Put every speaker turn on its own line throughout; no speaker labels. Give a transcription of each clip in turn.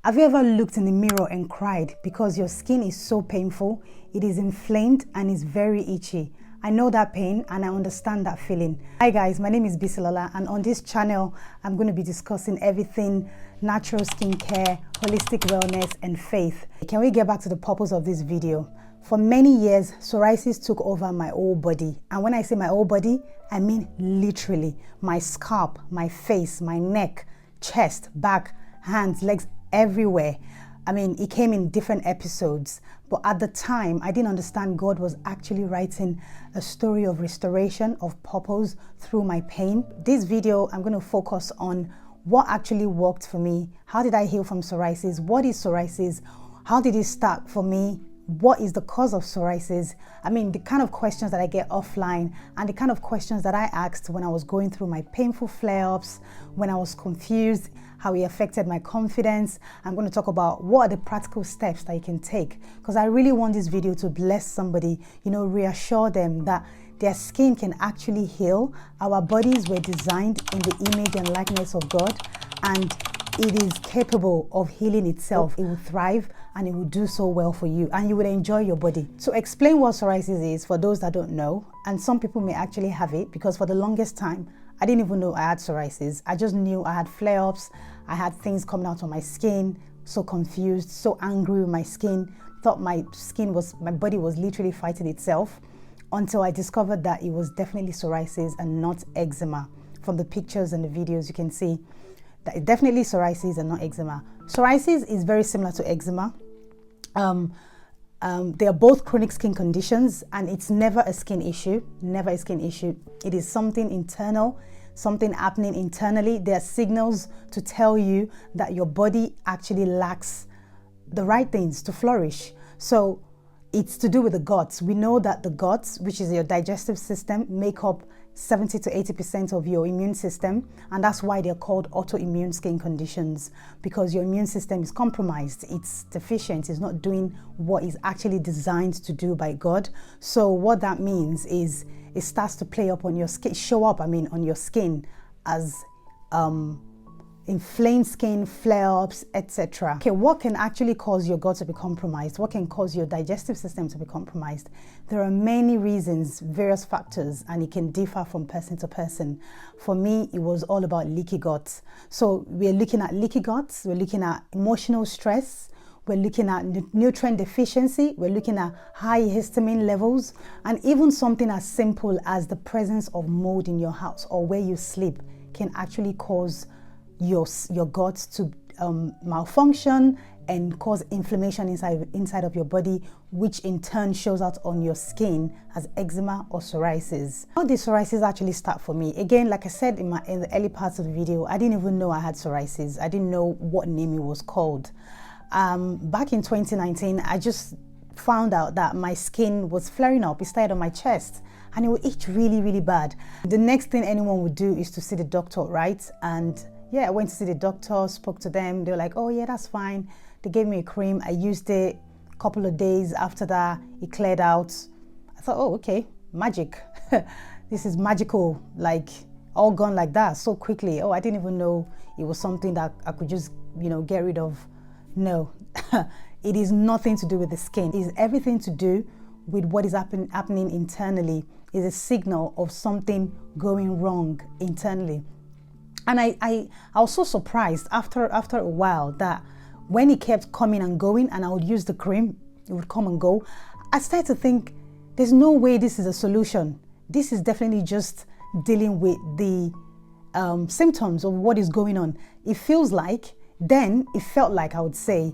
Have you ever looked in the mirror and cried because your skin is so painful? It is inflamed and is very itchy. I know that pain and I understand that feeling. Hi guys, my name is Bisilola, and on this channel, I'm going to be discussing everything natural skincare, holistic wellness and faith. Can we get back to the purpose of this video? For many years, psoriasis took over my whole body. And when I say my whole body, I mean literally my scalp, my face, my neck, chest, back, hands, legs, everywhere. I mean, it came in different episodes, but at the time, I didn't understand God was actually writing a story of restoration, of purpose through my pain. This video, I'm going to focus on what actually worked for me. How did I heal from psoriasis? What is psoriasis? How did it start for me? What is the cause of psoriasis? I mean, the kind of questions that I get offline and the kind of questions that I asked when I was going through my painful flare-ups, when I was confused, how it affected my confidence. I'm going to talk about what are the practical steps that you can take, because I really want this video to bless somebody, reassure them that their skin can actually heal. Our bodies were designed in the image and likeness of God, and it is capable of healing itself. It will thrive and it will do so well for you, and you will enjoy your body. To explain what psoriasis is for those that don't know, and some people may actually have it, because for the longest time I didn't even know I had psoriasis. I just knew I had flare-ups, I had things coming out on my skin, so confused, so angry with my skin, thought my body was literally fighting itself, until I discovered that it was definitely psoriasis and not eczema. From the pictures and the videos, you can see that it's definitely psoriasis and not eczema. Psoriasis is very similar to eczema. They are both chronic skin conditions, and it's never a skin issue, never a skin issue. It is something internal, something happening internally. There are signals to tell you that your body actually lacks the right things to flourish. So it's to do with the guts. We know that the guts, which is your digestive system, make up 70 to 80% of your immune system, and that's why they're called autoimmune skin conditions, because your immune system is compromised, it's deficient, it's not doing what is actually designed to do by God. So what that means is it starts to play up on your skin, on your skin as inflamed skin, flare-ups, etc. Okay, what can actually cause your gut to be compromised? What can cause your digestive system to be compromised? There are many reasons, various factors, and it can differ from person to person. For me, it was all about leaky gut. So we're looking at leaky guts, we're looking at emotional stress, we're looking at nutrient deficiency, we're looking at high histamine levels, and even something as simple as the presence of mold in your house or where you sleep can actually cause your guts to malfunction and cause inflammation inside of your body, which in turn shows out on your skin as eczema or psoriasis. How did psoriasis actually start for me? Again, like I said in the early parts of the video, I didn't even know I had psoriasis. I didn't know what name it was called. Back in 2019, I just found out that my skin was flaring up. It started on my chest and it would itch really, really bad. The next thing anyone would do is to see the doctor, right? And yeah, I went to see the doctor, spoke to them. They were like, oh yeah, that's fine. They gave me a cream. I used it a couple of days after that. It cleared out. I thought, oh, okay, magic. This is magical, like all gone like that so quickly. Oh, I didn't even know it was something that I could just, get rid of. No, it is nothing to do with the skin. It is everything to do with what is happening internally. It's a signal of something going wrong internally. And I was so surprised after a while that when it kept coming and going and I would use the cream, it would come and go. I started to think, there's no way this is a solution. This is definitely just dealing with the symptoms of what is going on. It felt like, I would say,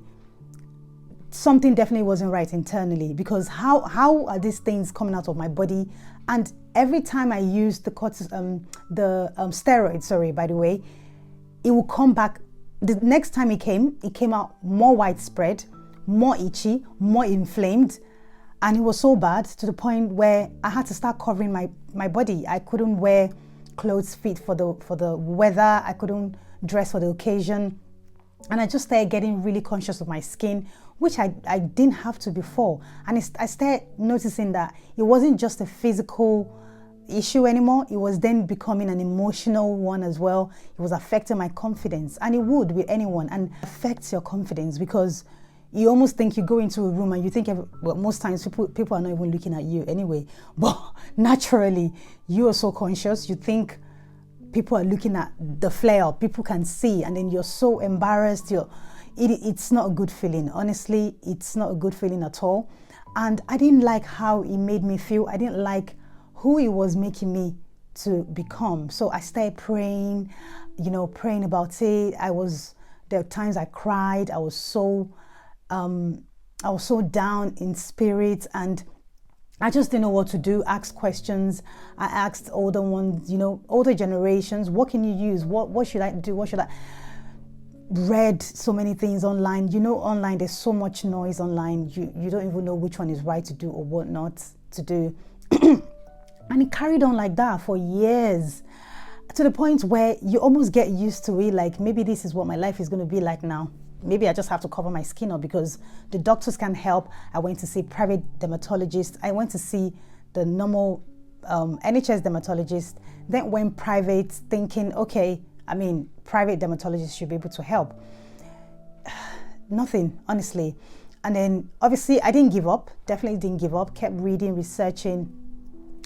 something definitely wasn't right internally, because how are these things coming out of my body? And every time I used the steroids, sorry, by the way, it will come back. The next time it came out more widespread, more itchy, more inflamed, and it was so bad to the point where I had to start covering my body. I couldn't wear clothes fit for the weather. I couldn't dress for the occasion. And I just started getting really conscious of my skin, which I didn't have to before. And I started noticing that it wasn't just a physical issue anymore. It was then becoming an emotional one as well. It was affecting my confidence, and it would with anyone, and affects your confidence because you almost think you go into a room and you think, well, most times people are not even looking at you anyway, but naturally you are so conscious, you think people are looking at the flare up, people can see, and then you're so embarrassed. It's not a good feeling. Honestly, it's not a good feeling at all. And I didn't like how it made me feel. I didn't like who it was making me to become. So I started praying, praying about it. There were times I cried. I was so down in spirit, and I just didn't know what to do. Asked questions. I asked older ones, older generations, what can you use? What should I do? What should I? Read so many things online. Online there's so much noise online. You don't even know which one is right to do or what not to do. And it carried on like that for years, to the point where you almost get used to it. Like, maybe this is what my life is going to be like now. Maybe I just have to cover my skin up because the doctors can't help. I went to see private dermatologists. I went to see the normal NHS dermatologist, then went private thinking, okay, private dermatologists should be able to help. Nothing, honestly. And then obviously I didn't give up, definitely didn't give up, kept reading, researching.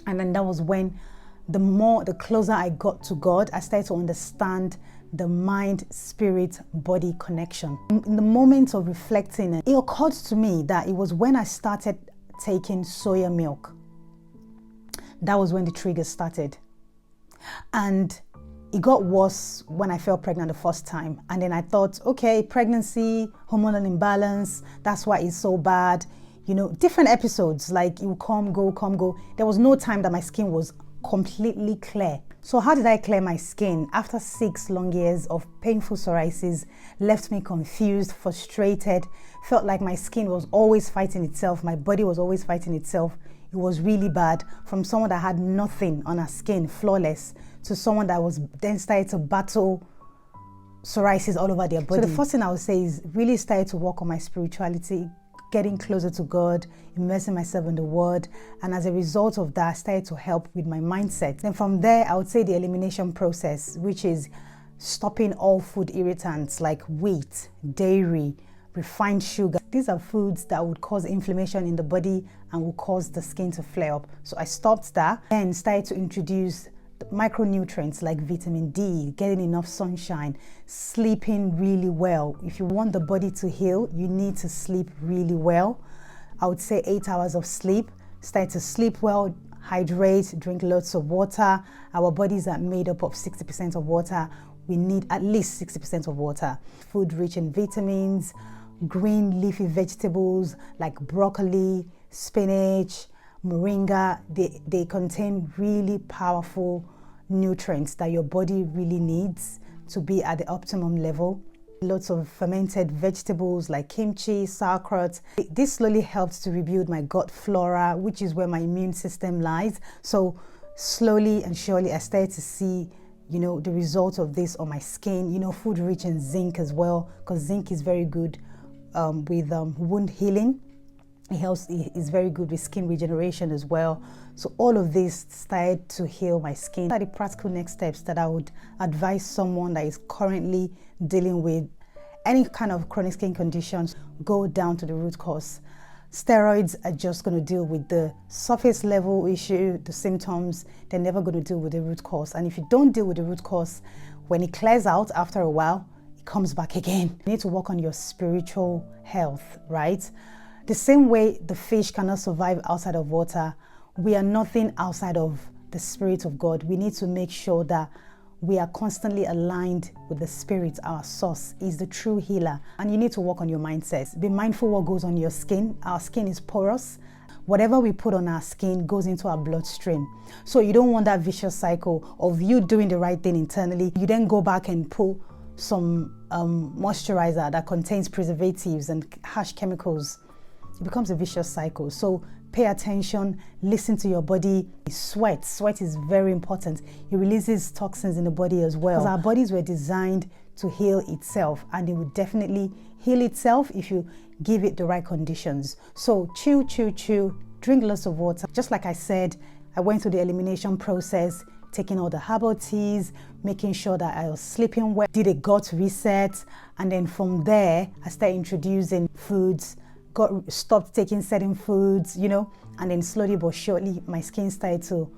And then that was when the closer I got to God, I started to understand the mind, spirit, body connection. In the moment of reflecting, it occurred to me that it was when I started taking soya milk. That was when the triggers started. And it got worse when I felt pregnant the first time. And then I thought, okay, pregnancy, hormonal imbalance, that's why it's so bad. Different episodes, like it will come, go. There was no time that my skin was completely clear. So how did I clear my skin? After 6 long years of painful psoriasis, left me confused, frustrated, felt like my skin was always fighting itself, my body was always fighting itself. It was really bad. From someone that had nothing on her skin, flawless, to someone that was then started to battle psoriasis all over their body. So the first thing I would say is really started to work on my spirituality, getting closer to God, immersing myself in the Word, and as a result of that, I started to help with my mindset. Then from there, I would say the elimination process, which is stopping all food irritants like wheat, dairy, refined sugar. These are foods that would cause inflammation in the body and will cause the skin to flare up. So I stopped that and started to introduce the micronutrients like vitamin D, getting enough sunshine, sleeping really well. If you want the body to heal, you need to sleep really well. I would say 8 hours of sleep. Start to sleep well, hydrate, drink lots of water. Our bodies are made up of 60% of water. We need at least 60% of water. Food rich in vitamins, green leafy vegetables like broccoli, spinach, moringa, they contain really powerful nutrients that your body really needs to be at the optimum level. Lots of fermented vegetables like kimchi, sauerkraut. This slowly helps to rebuild my gut flora, which is where my immune system lies. So slowly and surely I started to see the result of this on my skin. Food rich in zinc as well, because zinc is very good with wound healing. It's very good with skin regeneration as well. So all of this started to heal my skin. The practical next steps that I would advise someone that is currently dealing with any kind of chronic skin conditions, go down to the root cause. Steroids are just going to deal with the surface level issue, the symptoms. They're never going to deal with the root cause. And if you don't deal with the root cause, when it clears out after a while, it comes back again. You need to work on your spiritual health, right? The same way the fish cannot survive outside of water, we are nothing outside of the Spirit of God. We need to make sure that we are constantly aligned with the Spirit. Our source is the true healer. And you need to work on your mindset. Be mindful what goes on your skin. Our skin is porous. Whatever we put on our skin goes into our bloodstream. So you don't want that vicious cycle of you doing the right thing internally. You then go back and pull some moisturizer that contains preservatives and harsh chemicals. It becomes a vicious cycle. So pay attention, listen to your body. Sweat is very important. It releases toxins in the body as well. Because our bodies were designed to heal itself, and it will definitely heal itself if you give it the right conditions. So chew, drink lots of water. Just like I said, I went through the elimination process, taking all the herbal teas, making sure that I was sleeping well, did a gut reset, and then from there, I started introducing foods, stopped taking certain foods, you know, and then slowly but surely, my skin started to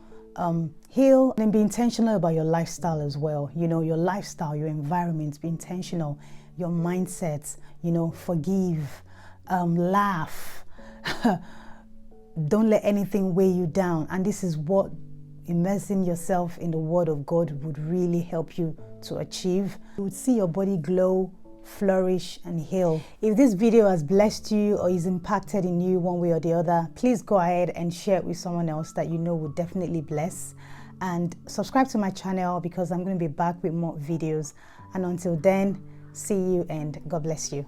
heal. And be intentional about your lifestyle as well. You know, your lifestyle, your environment, be intentional, your mindset, you know, forgive, laugh. Don't let anything weigh you down. And this is what immersing yourself in the Word of God would really help you to achieve. You would see your body glow, flourish, and heal. If this video has blessed you or is impacted in you one way or the other, please go ahead and share it with someone else that you know would definitely bless. And subscribe to my channel because I'm going to be back with more videos. And until then, see you and God bless you.